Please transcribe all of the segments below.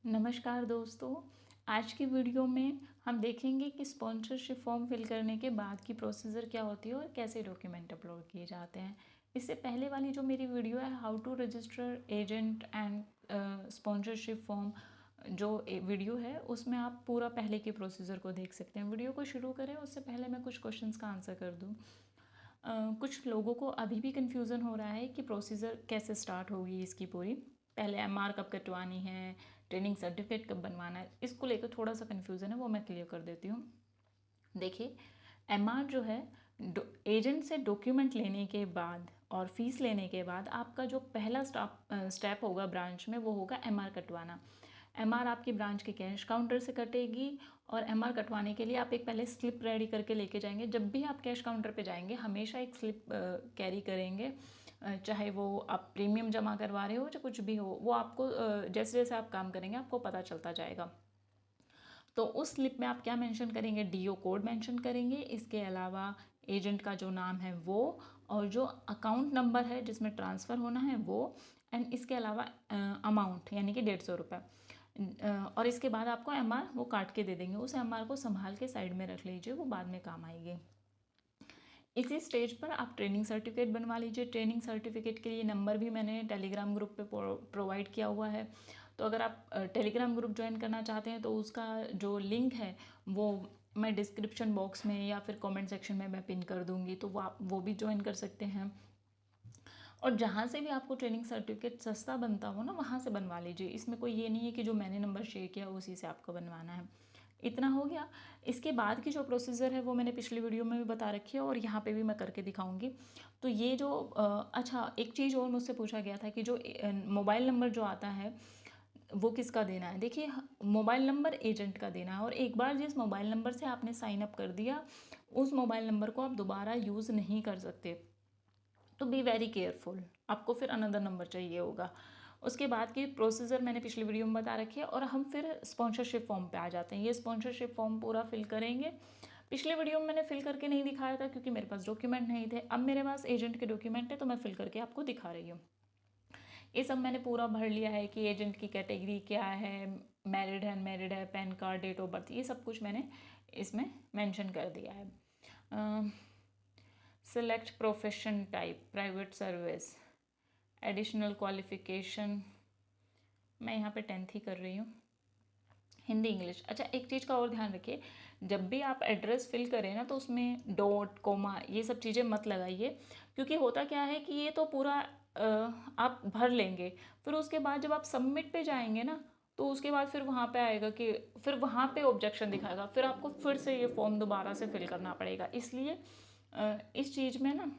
नमस्कार दोस्तों। आज की वीडियो में हम देखेंगे कि स्पॉन्सरशिप फॉर्म फिल करने के बाद की प्रोसीजर क्या होती है और कैसे डॉक्यूमेंट अपलोड किए जाते हैं। इससे पहले वाली जो मेरी वीडियो है how to register agent and sponsorship form, जो वीडियो है उसमें आप पूरा पहले के प्रोसीजर को देख सकते हैं। वीडियो को शुरू करें उससे पहले मैं कुछ क्वेश्चंस का आंसर कर दूँ। कुछ लोगों को अभी भी कन्फ्यूज़न हो रहा है कि प्रोसीजर कैसे स्टार्ट होगी इसकी पूरी। पहले एमआर कब कटवानी है, ट्रेनिंग सर्टिफिकेट कब बनवाना है, इसको लेकर थोड़ा सा कन्फ्यूज़न है, वो मैं क्लियर कर देती हूँ। देखिए, एमआर जो है एजेंट से डॉक्यूमेंट लेने के बाद और फीस लेने के बाद आपका जो पहला स्टेप होगा ब्रांच में वो होगा एमआर कटवाना। एमआर आपकी ब्रांच के कैश काउंटर से कटेगी और एमआर कटवाने के लिए आप एक पहले स्लिप रेडी करके लेके जाएंगे। जब भी आप कैश काउंटर पे जाएंगे हमेशा एक स्लिप कैरी करेंगे, चाहे वो आप प्रीमियम जमा करवा रहे हो या कुछ भी हो, वो आपको जैसे जैसे आप काम करेंगे आपको पता चलता जाएगा। तो उस स्लिप में आप क्या मेंशन करेंगे, डीओ कोड मेंशन करेंगे, इसके अलावा एजेंट का जो नाम है वो, और जो अकाउंट नंबर है जिसमें ट्रांसफ़र होना है वो, एंड इसके अलावा अमाउंट यानी कि 150 रुपये। और इसके बाद आपको एमआर वो काट के दे देंगे। उस एमआर को संभाल के साइड में रख लीजिए, वो बाद में काम आएगी। इसी स्टेज पर आप ट्रेनिंग सर्टिफिकेट बनवा लीजिए। ट्रेनिंग सर्टिफिकेट के लिए नंबर भी मैंने टेलीग्राम ग्रुप पे प्रोवाइड किया हुआ है। तो अगर आप टेलीग्राम ग्रुप ज्वाइन करना चाहते हैं तो उसका जो लिंक है वो मैं डिस्क्रिप्शन बॉक्स में या फिर कमेंट सेक्शन में मैं पिन कर दूंगी, तो वो भी ज्वाइन कर सकते हैं। और जहाँ से भी आपको ट्रेनिंग सर्टिफिकेट सस्ता बनता हो ना, वहाँ से बनवा लीजिए। इसमें कोई ये नहीं है कि जो मैंने नंबर शेयर किया उसी से आपको बनवाना है। इतना हो गया। इसके बाद की जो प्रोसीजर है वो मैंने पिछली वीडियो में भी बता रखी है और यहाँ पे भी मैं करके दिखाऊंगी। तो ये जो अच्छा, एक चीज़ और मुझसे पूछा गया था कि जो मोबाइल नंबर जो आता है वो किसका देना है। देखिए, मोबाइल नंबर एजेंट का देना है, और एक बार जिस मोबाइल नंबर से आपने साइन अप कर दिया उस मोबाइल नंबर को आप दोबारा यूज़ नहीं कर सकते। तो बी वेरी केयरफुल, आपको फिर अनदर नंबर चाहिए होगा। उसके बाद की प्रोसीजर मैंने पिछली वीडियो में बता रखी है, और हम फिर स्पॉन्सरशिप फॉर्म पे आ जाते हैं। ये स्पॉन्सरशिप फॉर्म पूरा फिल करेंगे। पिछले वीडियो में मैंने फिल करके नहीं दिखाया था क्योंकि मेरे पास डॉक्यूमेंट नहीं थे। अब मेरे पास एजेंट के डॉक्यूमेंट है तो मैं फिल करके आपको दिखा रही हूँ। ये सब मैंने पूरा भर लिया है कि एजेंट की कैटेगरी क्या है, मैरिड है अनमैरिड है, pan card, date of birth, ये सब कुछ मैंने इसमें मेंशन कर दिया है। Select profession type, private service, additional qualification, मैं यहाँ पे 10th ही कर रही हूँ। हिंदी इंग्लिश। अच्छा, एक चीज़ का और ध्यान रखिए, जब भी आप एड्रेस फिल करें ना तो उसमें डॉट कोमा ये सब चीज़ें मत लगाइए, क्योंकि होता क्या है कि ये तो पूरा आप भर लेंगे, फिर उसके बाद जब आप सबमिट पे जाएंगे ना तो उसके बाद फिर वहाँ पे आएगा कि फिर वहाँ पे ऑब्जेक्शन दिखाएगा, फिर आपको फिर से ये फॉर्म दोबारा से फिल करना पड़ेगा। इसलिए इस चीज़ में ना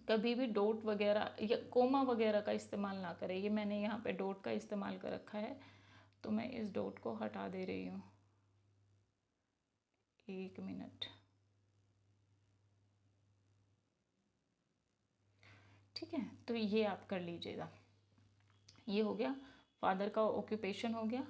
कभी भी डॉट वगैरह या कोमा वगैरह का इस्तेमाल ना करें। ये मैंने यहाँ पे डॉट का इस्तेमाल कर रखा है तो मैं इस डॉट को हटा दे रही हूँ। 1 मिनट, ठीक है। तो ये आप कर लीजिएगा। ये हो गया, फादर का ऑक्यूपेशन हो गया।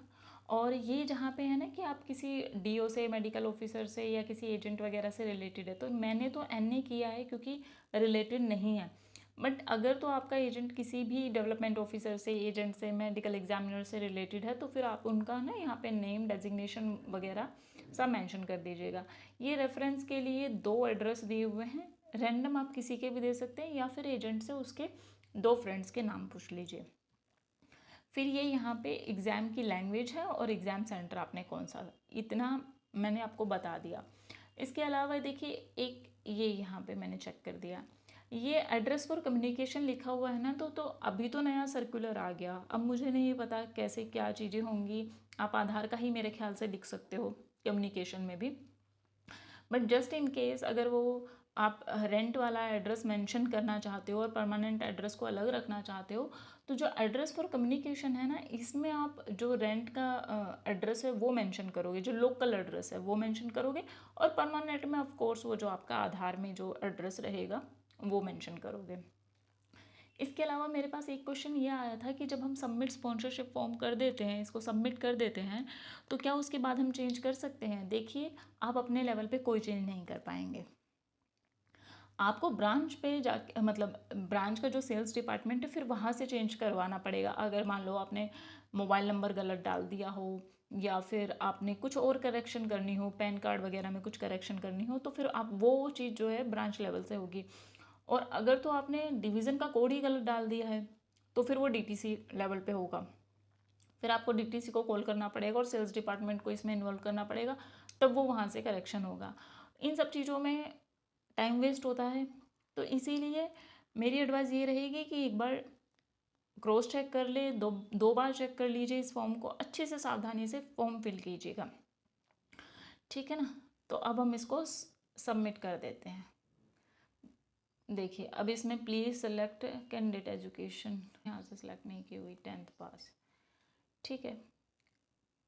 और ये जहाँ पे है ना कि आप किसी डीओ से, मेडिकल ऑफिसर से या किसी एजेंट वगैरह से रिलेटेड है, तो मैंने तो एनए किया है क्योंकि रिलेटेड नहीं है। बट अगर तो आपका एजेंट किसी भी डेवलपमेंट ऑफिसर से, एजेंट से, मेडिकल एग्जामिनर से रिलेटेड है तो फिर आप उनका ना यहाँ पे नेम, डेजिग्नेशन वगैरह सब मेंशन कर दीजिएगा। ये रेफरेंस के लिए 2 एड्रेस दिए हुए हैं, रैंडम आप किसी के भी दे सकते हैं या फिर एजेंट से उसके 2 फ्रेंड्स के नाम पूछ लीजिए। फिर ये यहाँ पे एग्ज़ाम की लैंग्वेज है और एग्ज़ाम सेंटर आपने कौन सा, इतना मैंने आपको बता दिया। इसके अलावा देखिए, एक ये यहाँ पे मैंने चेक कर दिया, ये एड्रेस फॉर कम्युनिकेशन लिखा हुआ है ना, तो अभी तो नया सर्कुलर आ गया। अब मुझे नहीं पता कैसे क्या चीज़ें होंगी, आप आधार का ही मेरे ख्याल से लिख सकते हो कम्युनिकेशन में भी। बट जस्ट इन केस अगर वो आप रेंट वाला एड्रेस मेंशन करना चाहते हो और परमानेंट एड्रेस को अलग रखना चाहते हो, तो जो एड्रेस फॉर कम्युनिकेशन है ना, इसमें आप जो रेंट का एड्रेस है वो मेंशन करोगे, जो लोकल एड्रेस है वो मेंशन करोगे, और परमानेंट में ऑफ कोर्स वो जो आपका आधार में जो एड्रेस रहेगा वो मेंशन करोगे। इसके अलावा मेरे पास एक क्वेश्चन ये आया था कि जब हम सबमिट स्पॉन्सरशिप फॉर्म कर देते हैं, इसको सबमिट कर देते हैं, तो क्या उसके बाद हम चेंज कर सकते हैं। देखिए, आप अपने लेवल पे कोई चेंज नहीं कर पाएंगे। आपको ब्रांच पे जाके मतलब ब्रांच का जो सेल्स डिपार्टमेंट है फिर वहाँ से चेंज करवाना पड़ेगा। अगर मान लो आपने मोबाइल नंबर गलत डाल दिया हो या फिर आपने कुछ और करेक्शन करनी हो, पैन कार्ड वगैरह में कुछ करेक्शन करनी हो, तो फिर आप वो चीज़ जो है ब्रांच लेवल से होगी। और अगर तो आपने डिवीज़न का कोड ही गलत डाल दिया है तो फिर वो डीटीसी लेवल पे होगा। फिर आपको डीटीसी को कॉल करना पड़ेगा और सेल्स डिपार्टमेंट को इसमें इन्वॉल्व करना पड़ेगा, तब वो वहाँ से करेक्शन होगा। इन सब चीज़ों में टाइम वेस्ट होता है। तो इसीलिए मेरी एडवाइस ये रहेगी कि एक बार क्रॉस चेक कर ले, दो दो बार चेक कर लीजिए, इस फॉर्म को अच्छे से सावधानी से फॉर्म फिल कीजिएगा, ठीक है ना। तो अब हम इसको सबमिट कर देते हैं। देखिए अब इसमें प्लीज़ सेलेक्ट कैंडिडेट एजुकेशन, यहाँ से सेलेक्ट नहीं की हुई, 10th पास, ठीक है।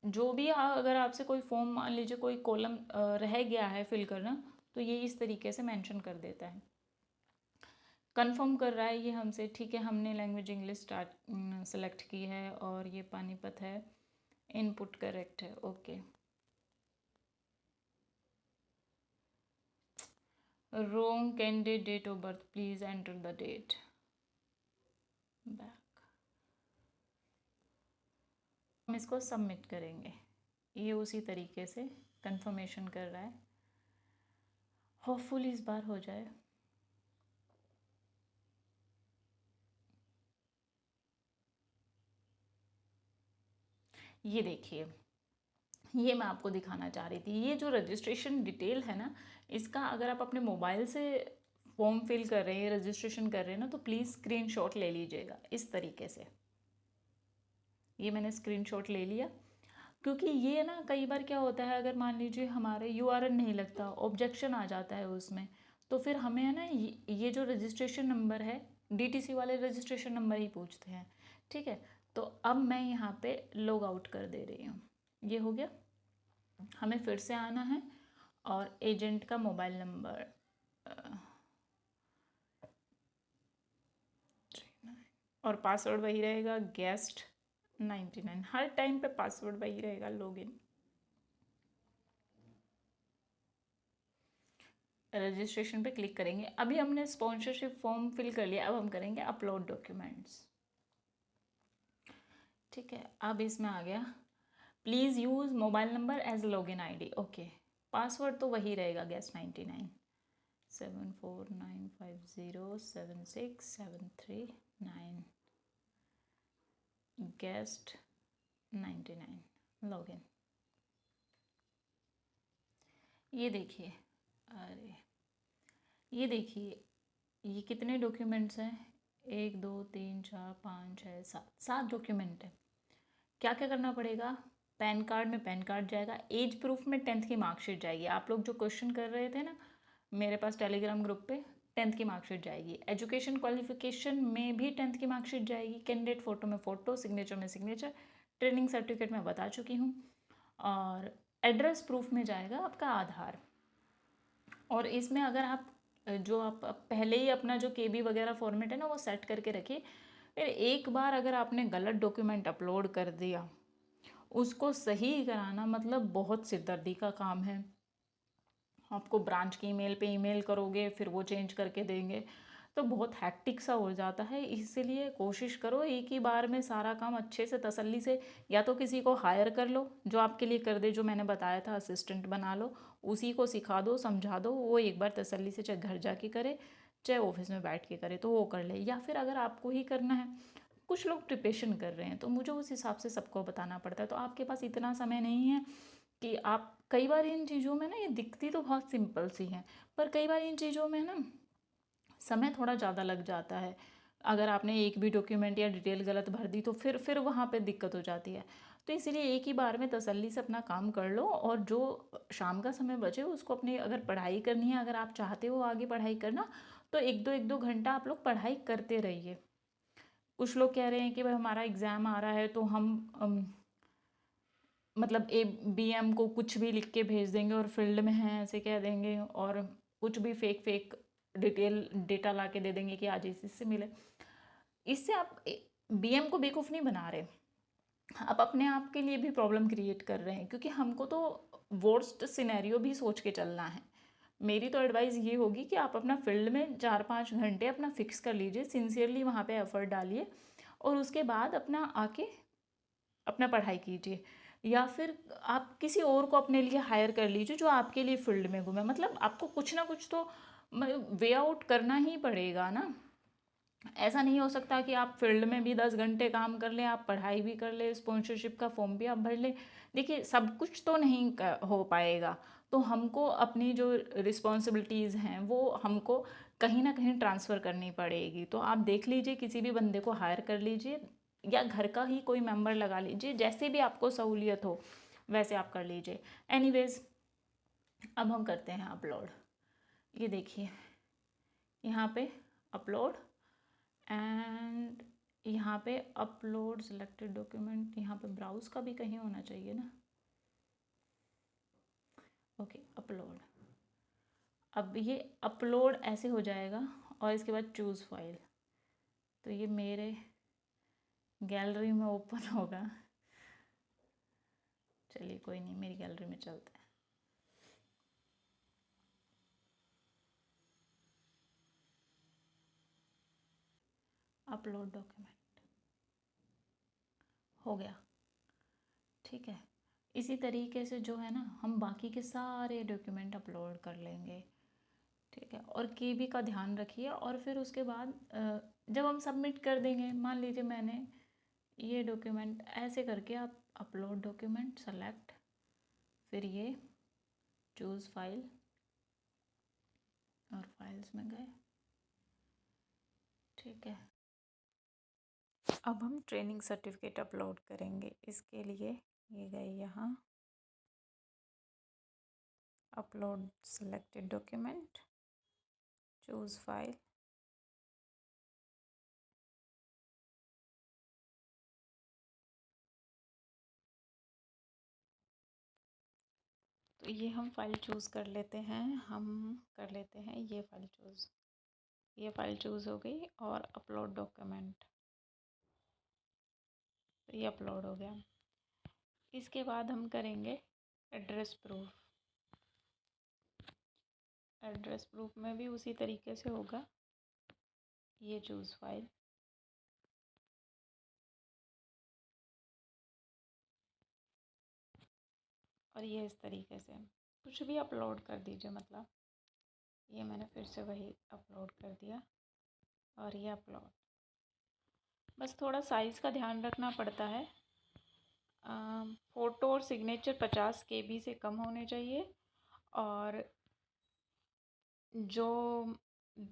जो भी अगर आपसे कोई फॉर्म मान लीजिए कोई कॉलम रह गया है फिल करना, तो ये इस तरीके से मेंशन कर देता है। कंफर्म कर रहा है ये हमसे, ठीक है, हमने लैंग्वेज इंग्लिश स्टार्ट सेलेक्ट की है और ये पानीपत है, इनपुट करेक्ट है, okay. Wrong candidate date of birth, please enter the date, back. हम इसको सबमिट करेंगे, ये उसी तरीके से कंफर्मेशन कर रहा है, होपफुली इस बार हो जाए। ये देखिए, ये मैं आपको दिखाना चाह रही थी, ये जो रजिस्ट्रेशन डिटेल है ना, इसका अगर आप अपने मोबाइल से फॉर्म फिल कर रहे हैं, रजिस्ट्रेशन कर रहे हैं ना, तो प्लीज़ स्क्रीनशॉट ले लीजिएगा इस तरीके से। ये मैंने स्क्रीनशॉट ले लिया, क्योंकि ये ना कई बार क्या होता है, अगर मान लीजिए हमारे यूआरएन नहीं लगता, ऑब्जेक्शन आ जाता है उसमें, तो फिर हमें है ना ये जो रजिस्ट्रेशन नंबर है, डीटीसी वाले रजिस्ट्रेशन नंबर ही पूछते हैं, ठीक है। तो अब मैं यहाँ पे लॉग आउट कर दे रही हूँ, ये हो गया। हमें फिर से आना है और एजेंट का मोबाइल नंबर और पासवर्ड वही रहेगा, गेस्ट 99, हर टाइम पे पासवर्ड वही रहेगा, लॉगिन। रजिस्ट्रेशन पे क्लिक करेंगे। अभी हमने स्पॉन्सरशिप फॉर्म फिल कर लिया, अब हम करेंगे अपलोड डॉक्यूमेंट्स, ठीक है। अब इसमें आ गया please use mobile number as login ID, okay. Password तो वही रहेगा, गेस्ट 99, 7495076739, गेस्ट 99, लॉगिन। ये देखिए, अरे ये देखिए, ये कितने डॉक्यूमेंट्स हैं, 1 2 3 4 5 6 7, 7 डॉक्यूमेंट है। क्या क्या करना पड़ेगा, पैन कार्ड में पैन कार्ड जाएगा, एज प्रूफ में 10th की मार्कशीट जाएगी। आप लोग जो क्वेश्चन कर रहे थे ना मेरे पास टेलीग्राम ग्रुप पे, 10th की मार्कशीट जाएगी। एजुकेशन क्वालिफिकेशन में भी 10th की मार्कशीट जाएगी। कैंडिडेट फ़ोटो में फ़ोटो, सिग्नेचर में सिग्नेचर, ट्रेनिंग सर्टिफिकेट में बता चुकी हूँ। और एड्रेस प्रूफ में जाएगा आपका आधार। और इसमें अगर आप जो आप पहले ही अपना जो केबी वगैरह फॉर्मेट है ना वो सेट करके रखिए। फिर एक बार अगर आपने गलत डॉक्यूमेंट अपलोड कर दिया, उसको सही कराना मतलब बहुत सिरदर्दी का काम है। आपको ब्रांच की ईमेल पे ईमेल करोगे, फिर वो चेंज करके देंगे, तो बहुत हैक्टिक सा हो जाता है। इसीलिए कोशिश करो एक ही बार में सारा काम अच्छे से तसल्ली से, या तो किसी को हायर कर लो जो आपके लिए कर दे, जो मैंने बताया था असिस्टेंट बना लो, उसी को सिखा दो, समझा दो, वो एक बार तसल्ली से चाहे घर जाके करे चाहे ऑफिस में बैठ के करे तो वो कर ले। या फिर अगर आपको ही करना है, कुछ लोग प्रिपरेशन कर रहे हैं तो मुझे उस हिसाब से सबको बताना पड़ता है, तो आपके पास इतना समय नहीं है कि आप, कई बार इन चीज़ों में ना ये दिखती तो बहुत सिंपल सी हैं, पर कई बार इन चीज़ों में ना समय थोड़ा ज़्यादा लग जाता है। अगर आपने एक भी डॉक्यूमेंट या डिटेल गलत भर दी तो फिर वहाँ पे दिक्कत हो जाती है। तो इसीलिए एक ही बार में तसल्ली से अपना काम कर लो, और जो शाम का समय बचे उसको अपनी, अगर पढ़ाई करनी है, अगर आप चाहते हो आगे पढ़ाई करना, तो एक दो घंटा आप लोग पढ़ाई करते रहिए। कुछ लोग कह रहे हैं कि भाई हमारा एग्ज़ाम आ रहा है तो हम मतलब ABM को कुछ भी लिख के भेज देंगे और फील्ड में हैं ऐसे कह देंगे, और कुछ भी फेक फेक डिटेल डेटा ला के दे देंगे कि आज इससे मिले। इससे आप BM को बेवकूफ़ नहीं बना रहे, आप अपने आप के लिए भी प्रॉब्लम क्रिएट कर रहे हैं, क्योंकि हमको तो वर्स्ट सिनेरियो भी सोच के चलना है। मेरी तो एडवाइस ये होगी कि आप अपना फील्ड में 4-5 घंटे अपना फिक्स कर लीजिए, सिंसियरली वहाँ पे एफर्ट डालिए और उसके बाद अपना आके अपना पढ़ाई कीजिए, या फिर आप किसी और को अपने लिए हायर कर लीजिए जो आपके लिए फील्ड में घूमे। मतलब आपको कुछ ना कुछ तो वे आउट करना ही पड़ेगा ना। ऐसा नहीं हो सकता कि आप फील्ड में भी 10 घंटे काम कर लें, आप पढ़ाई भी कर लें, स्पॉन्सरशिप का फॉर्म भी आप भर लें। देखिए सब कुछ तो नहीं हो पाएगा, तो हमको अपनी जो रिस्पॉन्सिबिलिटीज़ हैं वो हमको कहीं ना कहीं ट्रांसफ़र करनी पड़ेगी। तो आप देख लीजिए, किसी भी बंदे को हायर कर लीजिए या घर का ही कोई मेंबर लगा लीजिए, जैसे भी आपको सहूलियत हो वैसे आप कर लीजिए। एनीवेज, अब हम करते हैं अपलोड। ये देखिए यहाँ पे अपलोड, एंड यहाँ पे अपलोड सिलेक्टेड डॉक्यूमेंट, यहाँ पे ब्राउज का भी कहीं होना चाहिए ना। Okay, upload. अब ये अपलोड ऐसे हो जाएगा और इसके बाद चूज़ फाइल, तो ये मेरे गैलरी में ओपन होगा। चलिए कोई नहीं, मेरी गैलरी में चलते हैं। अपलोड डॉक्यूमेंट हो गया, ठीक है। इसी तरीके से जो है ना, हम बाकी के सारे डॉक्यूमेंट अपलोड कर लेंगे, ठीक है। और केबी का ध्यान रखिए। और फिर उसके बाद जब हम सबमिट कर देंगे, मान लीजिए मैंने ये डॉक्यूमेंट ऐसे करके, आप अपलोड डॉक्यूमेंट सेलेक्ट, फिर ये चूज़ फाइल और फाइल्स में गए, ठीक है। अब हम ट्रेनिंग सर्टिफिकेट अपलोड करेंगे। इसके लिए ये गए यहाँ, upload selected document, choose file, तो ये हम फाइल चूज़ कर लेते हैं। हम कर लेते हैं ये फाइल चूज़, ये फाइल चूज़ हो गई। और अपलोड डॉक्यूमेंट, तो ये अपलोड हो गया। इसके बाद हम करेंगे एड्रेस प्रूफ। एड्रेस प्रूफ में भी उसी तरीके से होगा, ये चूज़ फाइल, और ये इस तरीके से कुछ भी अपलोड कर दीजिए। मतलब ये मैंने फिर से वही अपलोड कर दिया और ये अपलोड। बस थोड़ा साइज़ का ध्यान रखना पड़ता है। फ़ोटो और सिग्नेचर 50 KB से कम होने चाहिए, और जो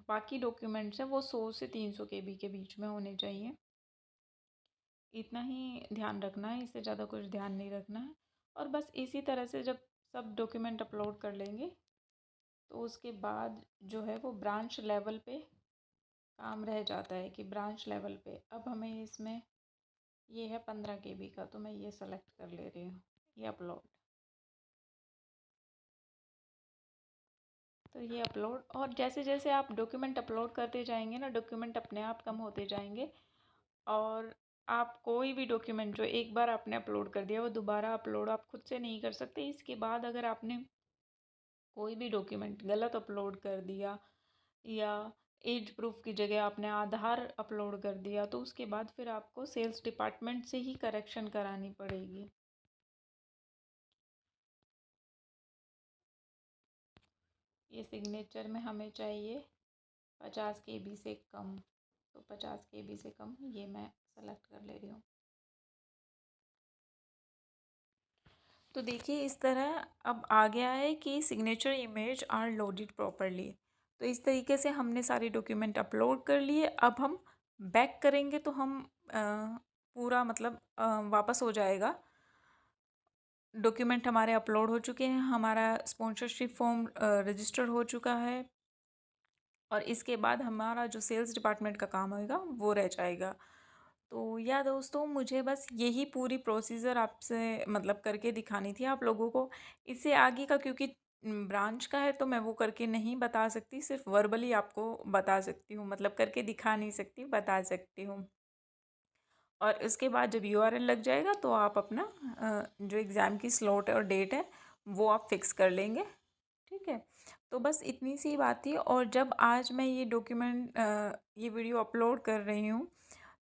बाकी डॉक्यूमेंट्स हैं वो 100 से 300 KB के बीच में होने चाहिए। इतना ही ध्यान रखना है, इससे ज़्यादा कुछ ध्यान नहीं रखना है। और बस इसी तरह से जब सब डॉक्यूमेंट अपलोड कर लेंगे, तो उसके बाद जो है वो ब्रांच लेवल पे काम रह जाता है कि ब्रांच लेवल पे अब हमें इसमें ये है 15 KB का, तो मैं ये सेलेक्ट कर ले रही हूँ, ये अपलोड। तो ये अपलोड, और जैसे जैसे आप डॉक्यूमेंट अपलोड करते जाएंगे ना, डॉक्यूमेंट अपने आप कम होते जाएंगे। और आप कोई भी डॉक्यूमेंट जो एक बार आपने अपलोड कर दिया, वो दोबारा अपलोड आप खुद से नहीं कर सकते। इसके बाद अगर आपने कोई भी डॉक्यूमेंट गलत अपलोड कर दिया, या एज प्रूफ की जगह आपने आधार अपलोड कर दिया, तो उसके बाद फिर आपको सेल्स डिपार्टमेंट से ही करेक्शन करानी पड़ेगी। ये सिग्नेचर में हमें चाहिए 50 KB से कम, तो 50 KB से कम ये मैं सेलेक्ट कर ले रही हूँ। तो देखिए इस तरह अब आ गया है कि signature image are loaded properly. तो इस तरीके से हमने सारे डॉक्यूमेंट अपलोड कर लिए। अब हम बैक करेंगे तो हम पूरा मतलब वापस हो जाएगा। डॉक्यूमेंट हमारे अपलोड हो चुके हैं, हमारा स्पॉन्सरशिप फॉर्म रजिस्टर हो चुका है, और इसके बाद हमारा जो सेल्स डिपार्टमेंट का काम होएगा वो रह जाएगा। तो या दोस्तों, मुझे बस यही पूरी प्रोसीजर आपसे मतलब करके दिखानी थी आप लोगों को। इससे आगे का क्योंकि ब्रांच का है तो मैं वो करके नहीं बता सकती, सिर्फ वर्बली आपको बता सकती हूँ, मतलब करके दिखा नहीं सकती, बता सकती हूँ। और उसके बाद जब यूआरएल लग जाएगा तो आप अपना जो एग्ज़ाम की स्लॉट और डेट है वो आप फिक्स कर लेंगे, ठीक है। तो बस इतनी सी बात थी। और जब आज मैं ये वीडियो अपलोड कर रही हूँ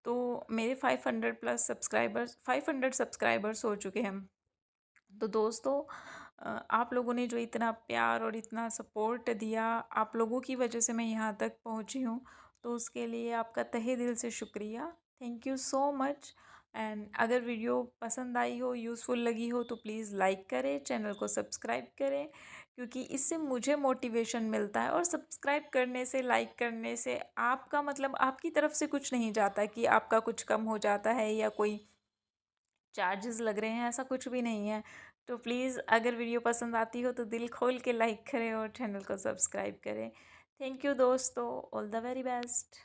तो मेरे 500 सब्सक्राइबर्स हो चुके हैं। तो दोस्तों, आप लोगों ने जो इतना प्यार और इतना सपोर्ट दिया, आप लोगों की वजह से मैं यहाँ तक पहुँची हूँ, तो उसके लिए आपका तहे दिल से शुक्रिया। Thank you so much. And अगर वीडियो पसंद आई हो, यूज़फुल लगी हो, तो प्लीज़ लाइक करें, चैनल को सब्सक्राइब करें, क्योंकि इससे मुझे मोटिवेशन मिलता है। और सब्सक्राइब करने से, लाइक करने से आपका मतलब आपकी तरफ से कुछ नहीं जाता कि आपका कुछ कम हो जाता है या कोई चार्जेस लग रहे हैं, ऐसा कुछ भी नहीं है। तो प्लीज़ अगर वीडियो पसंद आती हो तो दिल खोल के लाइक करें और चैनल को सब्सक्राइब करें। थैंक यू दोस्तों, ऑल द वेरी बेस्ट।